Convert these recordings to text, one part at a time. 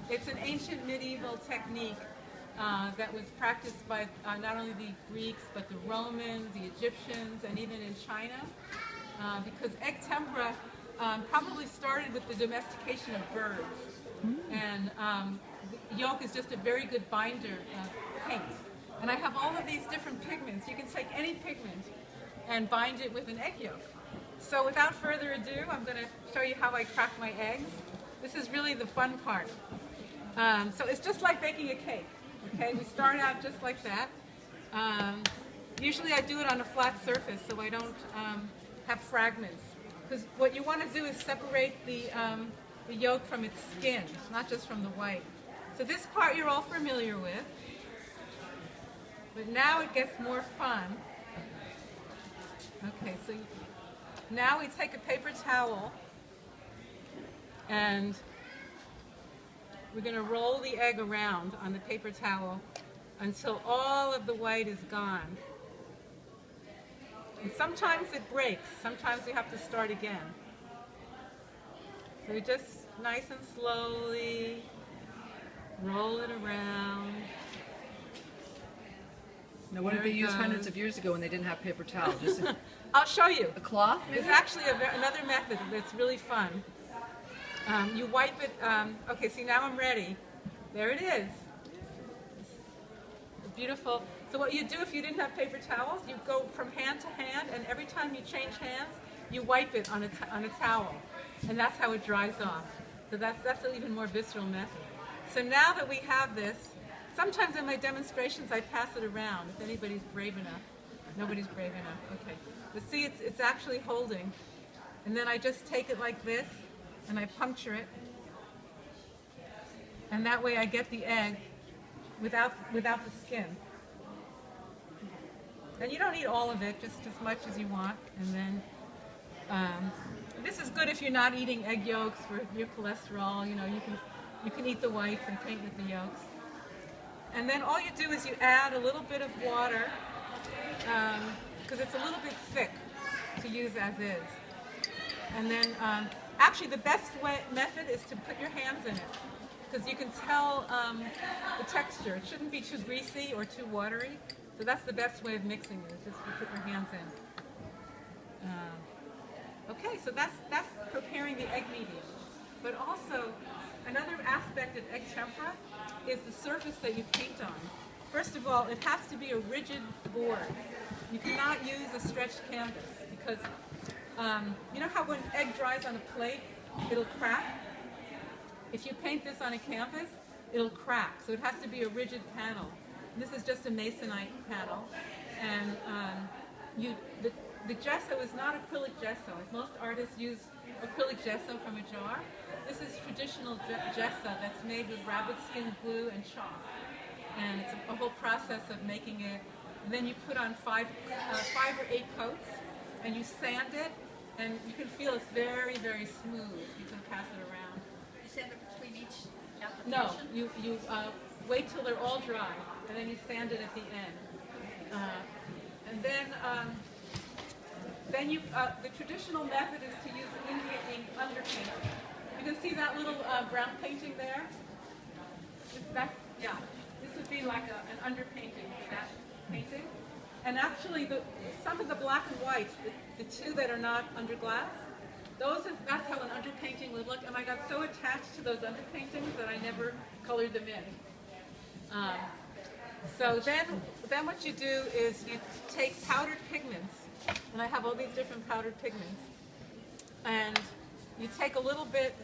It's an ancient medieval technique that was practiced by not only the Greeks, but the Romans, the Egyptians, and even in China. Because egg tempera probably started with the domestication of birds. And the yolk is just a very good binder of paint. And I have all of these different pigments. You can take any pigment and bind it with an egg yolk. So without further ado, I'm going to show you how I crack my eggs. This is really the fun part. So it's just like baking a cake. Okay, we start out just like that. Usually I do it on a flat surface so I don't have fragments. Because what you want to do is separate the yolk from its skin, not just from the white. So this part you're all familiar with. But now it gets more fun. Okay, so now we take a paper towel and we're going to roll the egg around on the paper towel until all of the white is gone. And sometimes it breaks. Sometimes we have to start again. So we just nice and slowly roll it around. Now, what did they use hundreds of years ago when they didn't have paper towel? Just I'll show you. a cloth? Maybe? There's actually another method that's really fun. You wipe it. Okay, see, now I'm ready. There it is. Beautiful. So what you do if you didn't have paper towels, you go from hand to hand, and every time you change hands, you wipe it on a towel, and that's how it dries off. So that's an even more visceral method. So now that we have this, sometimes in my demonstrations I pass it around if anybody's brave enough. Nobody's brave enough. Okay. But see, it's actually holding, and then I just take it like this, and I puncture it, and that way I get the egg without the skin. And you don't eat all of it, just as much as you want. And then this is good if you're not eating egg yolks for your cholesterol. You know, you can eat the whites and paint with the yolks. And then all you do is you add a little bit of water because it's a little bit thick to use as is. And then actually the best method is to put your hands in it because you can tell the texture. It shouldn't be too greasy or too watery. So that's the best way of mixing it, is just to put your hands in. Okay, so that's preparing the egg medium. But also, another aspect of egg tempera is the surface that you paint on. First of all, it has to be a rigid board. You cannot use a stretched canvas because you know how when egg dries on a plate, it'll crack? If you paint this on a canvas, it'll crack. So it has to be a rigid panel. This is just a masonite panel, and the gesso is not acrylic gesso. Most artists use acrylic gesso from a jar. This is traditional gesso that's made with rabbit skin glue and chalk, and it's a whole process of making it. And then you put on 5 or 8 coats, and you sand it, and you can feel it's very, very smooth. You can pass it around. You sand it between each application? No, you wait till they're all dry, and then you sand it at the end. And then you, the traditional method is to use India ink underpaint. You can see that little brown painting there? This would be like an underpainting for that painting. And actually, some of the black and whites, the two that are not under glass, that's how an underpainting would look. And I got so attached to those underpaintings that I never colored them in. So then what you do is you take powdered pigments, and I have all these different powdered pigments, and you take a little bit,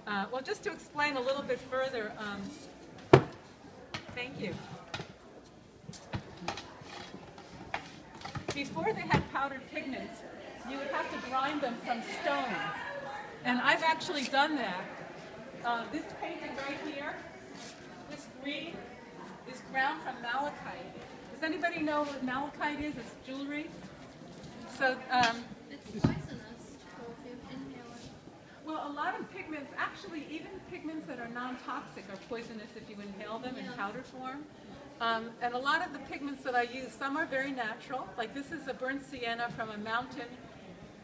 well, just to explain a little bit further, thank you. Before they had powdered pigments, you would have to grind them from stone, and I've actually done that. This painting right here, this green, is ground from malachite. Does anybody know what malachite is? It's jewelry. So It's poisonous if you inhale it. well, a lot of pigments, actually even pigments that are non-toxic are poisonous if you inhale them in powder form. And a lot of the pigments that I use, some are very natural. Like this is a burnt sienna from a mountain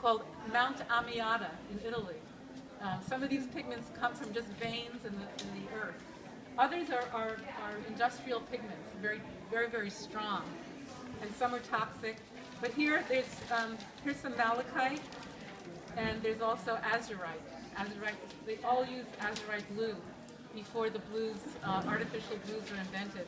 called Mount Amiata in Italy. Some of these pigments come from just veins in the earth. Others are industrial pigments, very strong, and some are toxic. But here's some malachite, and there's also azurite. They all use azurite glue before the blues, artificial blues were invented.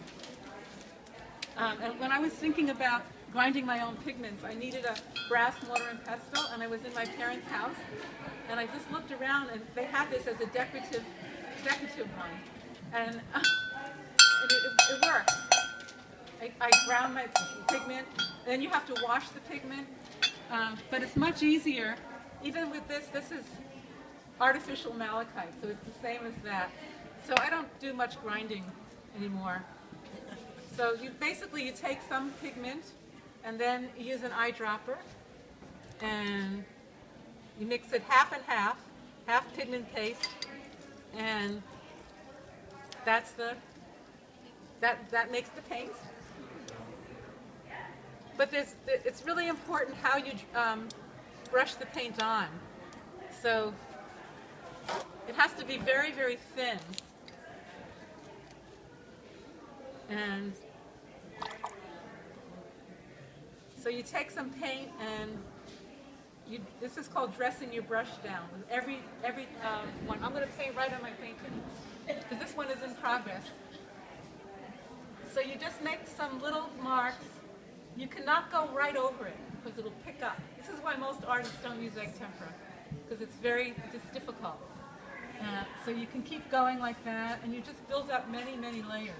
And when I was thinking about grinding my own pigments, I needed a brass mortar and pestle, and I was in my parents' house, and I just looked around, and they had this as a decorative one, and it works. I ground my pigment, and then you have to wash the pigment, but it's much easier. Even with this is artificial malachite, so it's the same as that. So I don't do much grinding anymore. So you take some pigment, and then you use an eyedropper, and you mix it half and half pigment paste, and that makes the paint. But it's really important how you brush the paint on. So it has to be very thin. And so you take some paint, and this is called dressing your brush down. Every one. I'm going to paint right on my painting, because this one is in progress. So you just make some little marks. You cannot go right over it, because it'll pick up. This is why most artists don't use egg tempera, because it's difficult. So you can keep going like that, and you just build up many layers.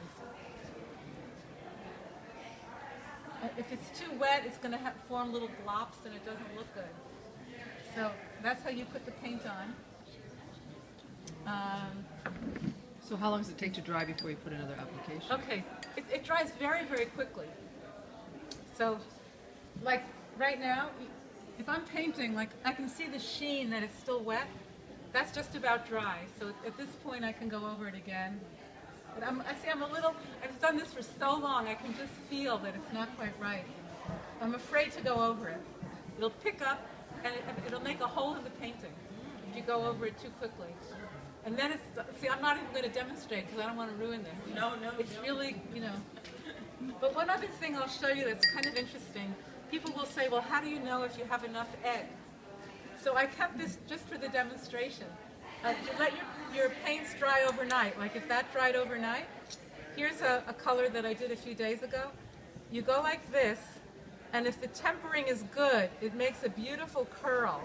If it's too wet, it's going to form little glops, and it doesn't look good. So that's how you put the paint on. So how long does it take to dry before you put another application? Okay, it dries very quickly. So, like right now, if I'm painting, like I can see the sheen that it's still wet. That's just about dry. So at this point, I can go over it again. But I've done this for so long, I can just feel that it's not quite right. I'm afraid to go over it. It'll pick up, and it'll make a hole in the painting if you go over it too quickly. And then I'm not even going to demonstrate, because I don't want to ruin this. No. It's really, But one other thing I'll show you that's kind of interesting. People will say, well, how do you know if you have enough egg? So I kept this just for the demonstration. Let your paints dry overnight. Like if that dried overnight, here's a color that I did a few days ago. You go like this, and if the tempering is good, it makes a beautiful curl.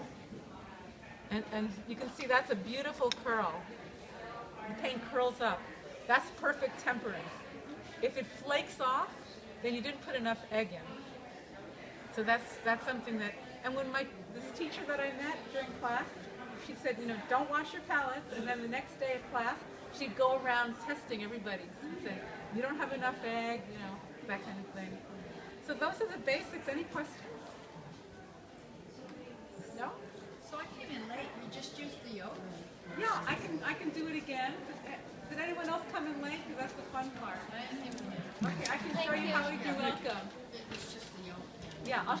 And you can see that's a beautiful curl. The paint curls up. That's perfect tempering. If it flakes off, then you didn't put enough egg in. So that's something that, and when this teacher that I met during class, she said, don't wash your palettes, and then the next day of class, she'd go around testing everybody and say, you don't have enough egg, that kind of thing. So those are the basics. Any questions? No? So I came in late. You just used the yolk? Yeah, I can do it again. Did anyone else come in late? Because that's the fun part. I didn't even know. Okay, I can show you how to do welcome. It's just the yolk. Yeah, I'll